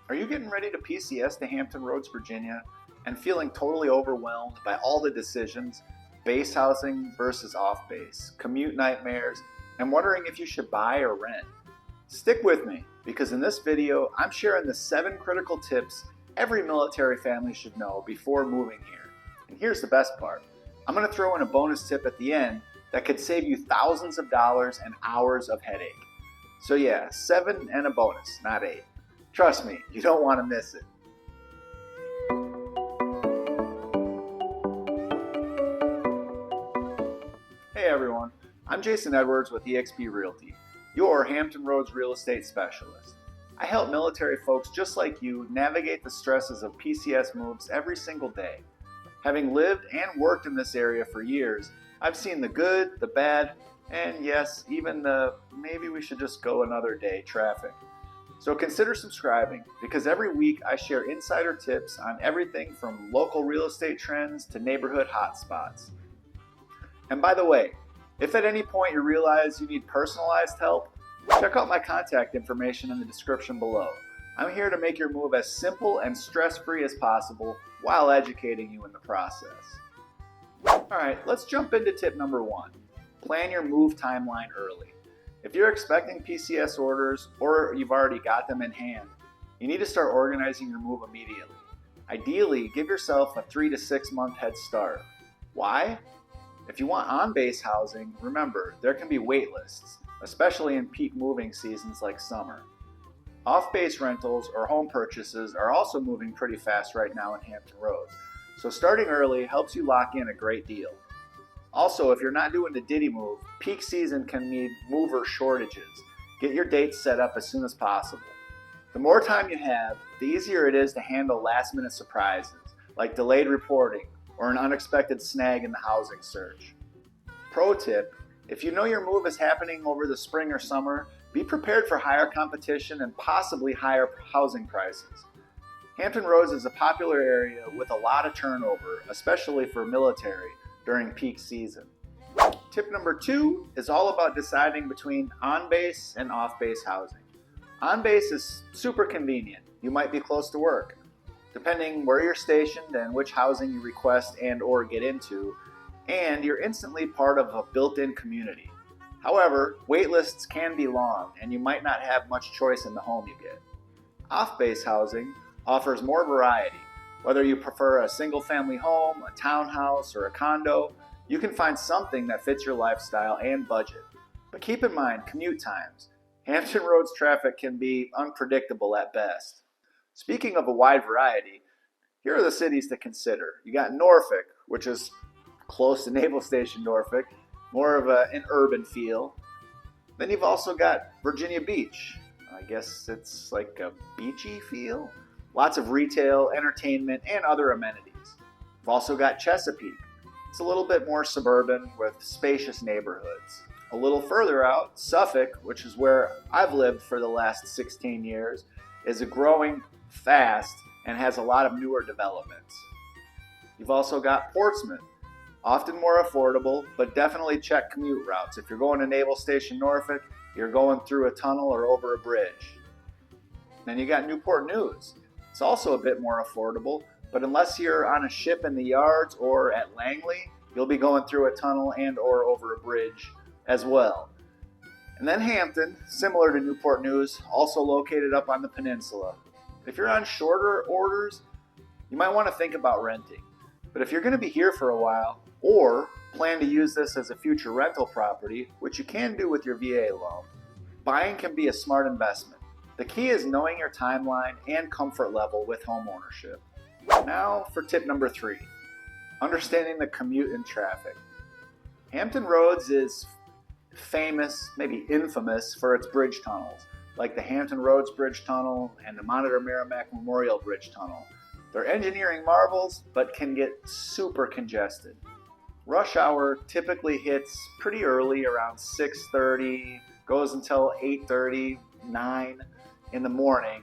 Are you getting ready to PCS to Hampton Roads, Virginia, and feeling totally overwhelmed by all the decisions, base housing versus off base, commute nightmares, and wondering if you should buy or rent? Stick with me, because in this video, I'm sharing the 7 critical tips every military family should know before moving here. And here's the best part. I'm going to throw in a bonus tip at the end that could save you thousands of dollars and hours of headache. So yeah, 7 and a bonus, not 8. Trust me, you don't want to miss it. Hey everyone, I'm Jason Edwards with eXp Realty, your Hampton Roads real estate specialist. I help military folks just like you navigate the stresses of PCS moves every single day. Having lived and worked in this area for years, I've seen the good, the bad, and yes, even the maybe we should just go another day traffic. So consider subscribing, because every week I share insider tips on everything from local real estate trends to neighborhood hotspots. And by the way, if at any point you realize you need personalized help, check out my contact information in the description below. I'm here to make your move as simple and stress-free as possible while educating you in the process. Alright, let's jump into tip number 1. Plan your move timeline early. If you're expecting PCS orders or you've already got them in hand, you need to start organizing your move immediately. Ideally, give yourself a 3 to 6 month head start. Why? If you want on-base housing, remember, there can be wait lists, especially in peak moving seasons like summer. Off-base rentals or home purchases are also moving pretty fast right now in Hampton Roads, so starting early helps you lock in a great deal. Also, if you're not doing the Diddy move, peak season can mean mover shortages. Get your dates set up as soon as possible. The more time you have, the easier it is to handle last-minute surprises, like delayed reporting or an unexpected snag in the housing search. Pro tip, if you know your move is happening over the spring or summer, be prepared for higher competition and possibly higher housing prices. Hampton Roads is a popular area with a lot of turnover, especially for military, during peak season. Tip number 2 is all about deciding between on-base and off-base housing. On-base is super convenient. You might be close to work. Depending where you're stationed and which housing you request and or get into, and you're instantly part of a built-in community. However, wait lists can be long and you might not have much choice in the home you get. Off-base housing offers more variety. Whether you prefer a single-family home, a townhouse, or a condo, you can find something that fits your lifestyle and budget. But keep in mind commute times. Hampton Roads traffic can be unpredictable at best. Speaking of a wide variety, here are the cities to consider. You got Norfolk, which is close to Naval Station Norfolk, more of an urban feel. Then you've also got Virginia Beach. I guess it's like a beachy feel. Lots of retail, entertainment, and other amenities. We've also got Chesapeake. It's a little bit more suburban with spacious neighborhoods. A little further out, Suffolk, which is where I've lived for the last 16 years, is growing fast and has a lot of newer developments. You've also got Portsmouth, often more affordable, but definitely check commute routes. If you're going to Naval Station Norfolk, you're going through a tunnel or over a bridge. Then you got Newport News. It's also a bit more affordable, but unless you're on a ship in the yards or at Langley, you'll be going through a tunnel and or over a bridge as well. And then Hampton, similar to Newport News, also located up on the peninsula. If you're on shorter orders, you might want to think about renting. But if you're going to be here for a while, or plan to use this as a future rental property, which you can do with your VA loan, buying can be a smart investment. The key is knowing your timeline and comfort level with home ownership. Now for tip number 3, understanding the commute and traffic. Hampton Roads is famous, maybe infamous, for its bridge tunnels, like the Hampton Roads Bridge Tunnel and the Monitor Merrimack Memorial Bridge Tunnel. They're engineering marvels, but can get super congested. Rush hour typically hits pretty early, around 6:30, goes until 8:30, 9 in the morning,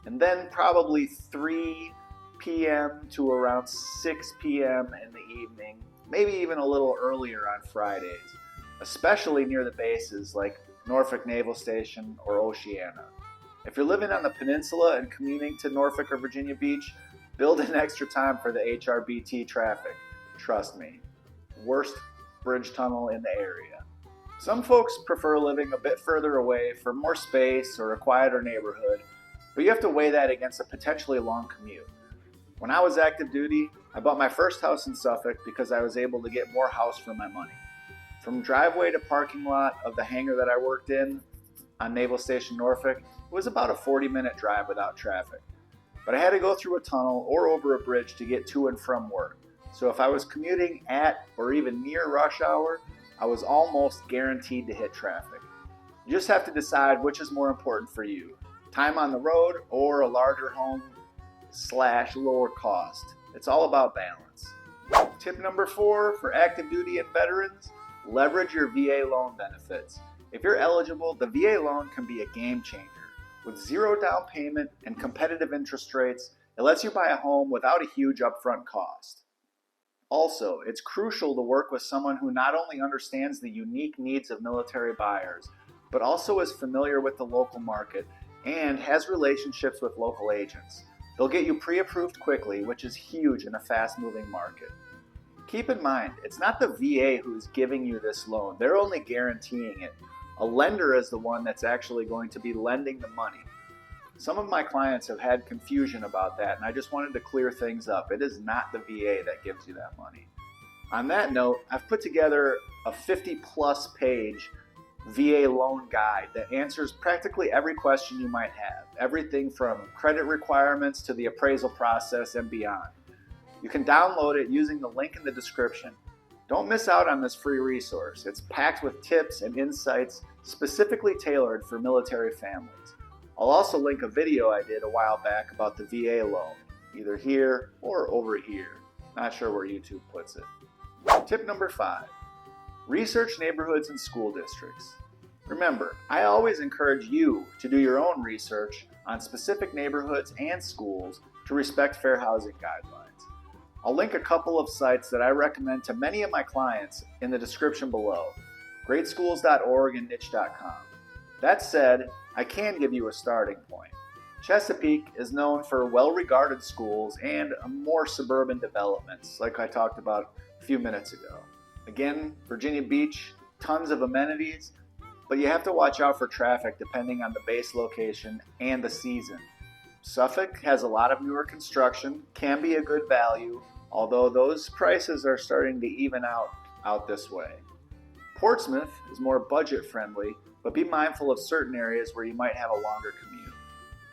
and then probably 3 p.m. to around 6 p.m. in the evening, maybe even a little earlier on Fridays, especially near the bases like Norfolk Naval Station or Oceana. If you're living on the peninsula and commuting to Norfolk or Virginia Beach, build in extra time for the HRBT traffic. Trust me, worst bridge tunnel in the area. Some folks prefer living a bit further away for more space or a quieter neighborhood, but you have to weigh that against a potentially long commute. When I was active duty, I bought my first house in Suffolk because I was able to get more house for my money. From driveway to parking lot of the hangar that I worked in on Naval Station Norfolk, it was about a 40-minute drive without traffic. But I had to go through a tunnel or over a bridge to get to and from work. So if I was commuting at or even near rush hour, I was almost guaranteed to hit traffic. You just have to decide which is more important for you, time on the road or a larger home / lower cost. It's all about balance. Tip number 4 for active duty and veterans, leverage your VA loan benefits. If you're eligible, the VA loan can be a game changer. With zero down payment and competitive interest rates, it lets you buy a home without a huge upfront cost. Also, it's crucial to work with someone who not only understands the unique needs of military buyers, but also is familiar with the local market and has relationships with local agents. They'll get you pre-approved quickly, which is huge in a fast-moving market. Keep in mind, it's not the VA who's giving you this loan. They're only guaranteeing it. A lender is the one that's actually going to be lending the money. Some of my clients have had confusion about that, and I just wanted to clear things up. It is not the VA that gives you that money. On that note, I've put together a 50-plus page VA loan guide that answers practically every question you might have, everything from credit requirements to the appraisal process and beyond. You can download it using the link in the description. Don't miss out on this free resource. It's packed with tips and insights specifically tailored for military families. I'll also link a video I did a while back about the VA loan, either here or over here. Not sure where YouTube puts it. Tip number 5, research neighborhoods and school districts. Remember, I always encourage you to do your own research on specific neighborhoods and schools to respect fair housing guidelines. I'll link a couple of sites that I recommend to many of my clients in the description below, greatschools.org and niche.com. That said, I can give you a starting point. Chesapeake is known for well-regarded schools and more suburban developments, like I talked about a few minutes ago. Again, Virginia Beach, tons of amenities, but you have to watch out for traffic depending on the base location and the season. Suffolk has a lot of newer construction, can be a good value, although those prices are starting to even out this way. Portsmouth is more budget friendly, but be mindful of certain areas where you might have a longer commute.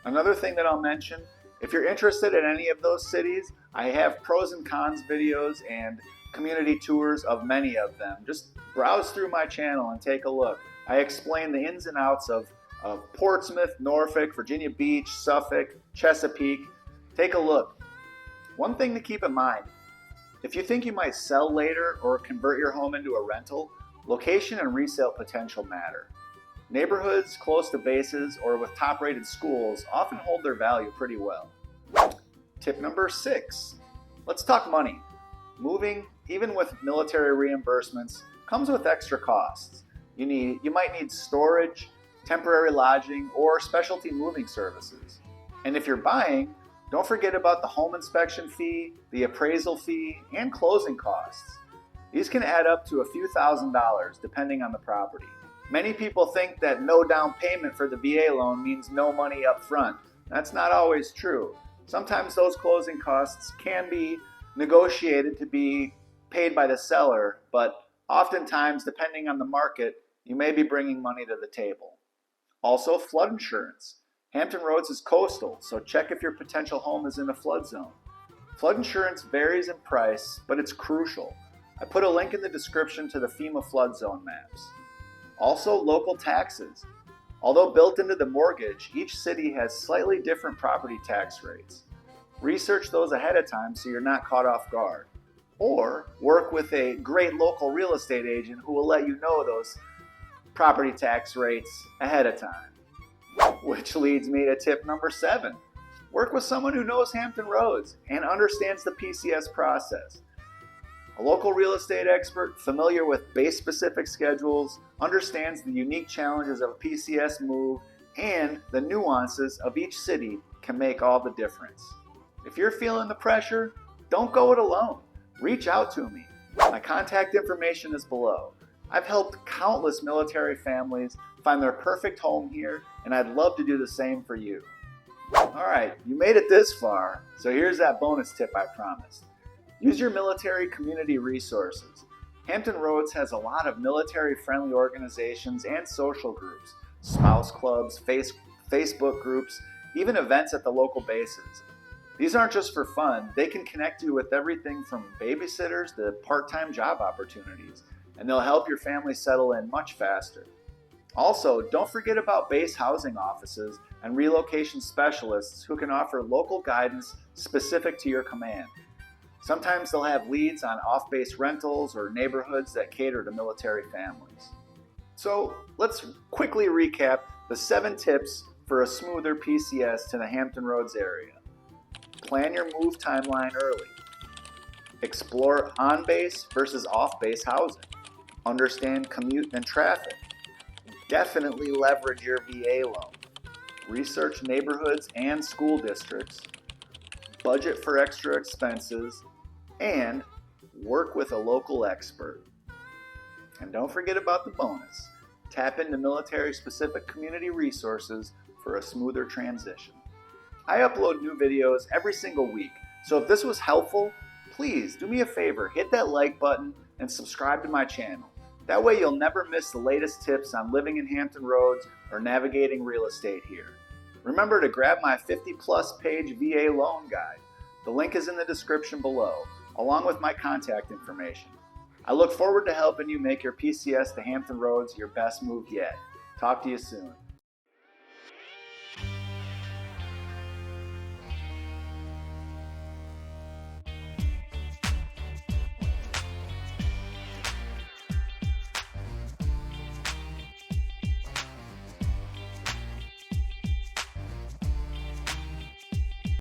Another thing that I'll mention, if you're interested in any of those cities, I have pros and cons videos and community tours of many of them. Just browse through my channel and take a look. I explain the ins and outs of Portsmouth, Norfolk, Virginia Beach, Suffolk, Chesapeake. Take a look. One thing to keep in mind, if you think you might sell later or convert your home into a rental, location and resale potential matter. Neighborhoods close to bases or with top-rated schools often hold their value pretty well. Tip number 6, let's talk money. Moving, even with military reimbursements, comes with extra costs. You might need storage, temporary lodging, or specialty moving services. And if you're buying, don't forget about the home inspection fee, the appraisal fee, and closing costs. These can add up to a few $1,000s depending on the property. Many people think that no down payment for the VA loan means no money up front. That's not always true. Sometimes those closing costs can be negotiated to be paid by the seller, but oftentimes, depending on the market, you may be bringing money to the table. Also, flood insurance. Hampton Roads is coastal, so check if your potential home is in a flood zone. Flood insurance varies in price, but it's crucial. I put a link in the description to the FEMA flood zone maps. Also, local taxes. Although built into the mortgage, each city has slightly different property tax rates. Research those ahead of time so you're not caught off guard. Or work with a great local real estate agent who will let you know those property tax rates ahead of time. Which leads me to tip number 7. Work with someone who knows Hampton Roads and understands the PCS process. A local real estate expert familiar with base-specific schedules understands the unique challenges of a PCS move and the nuances of each city can make all the difference. If you're feeling the pressure, don't go it alone. Reach out to me. My contact information is below. I've helped countless military families find their perfect home here, and I'd love to do the same for you. Alright, you made it this far, so here's that bonus tip I promised. Use your military community resources. Hampton Roads has a lot of military-friendly organizations and social groups, spouse clubs, Facebook groups, even events at the local bases. These aren't just for fun, they can connect you with everything from babysitters to part-time job opportunities, and they'll help your family settle in much faster. Also, don't forget about base housing offices and relocation specialists who can offer local guidance specific to your command. Sometimes they'll have leads on off-base rentals or neighborhoods that cater to military families. So let's quickly recap the 7 tips for a smoother PCS to the Hampton Roads area. Plan your move timeline early. Explore on-base versus off-base housing. Understand commute and traffic. Definitely leverage your VA loan. Research neighborhoods and school districts. Budget for extra expenses. And work with a local expert. And don't forget about the bonus. Tap into military-specific community resources for a smoother transition. I upload new videos every single week, so if this was helpful, please do me a favor, hit that like button and subscribe to my channel. That way you'll never miss the latest tips on living in Hampton Roads or navigating real estate here. Remember to grab my 50+ page VA loan guide. The link is in the description below, along with my contact information. I look forward to helping you make your PCS to Hampton Roads your best move yet. Talk to you soon.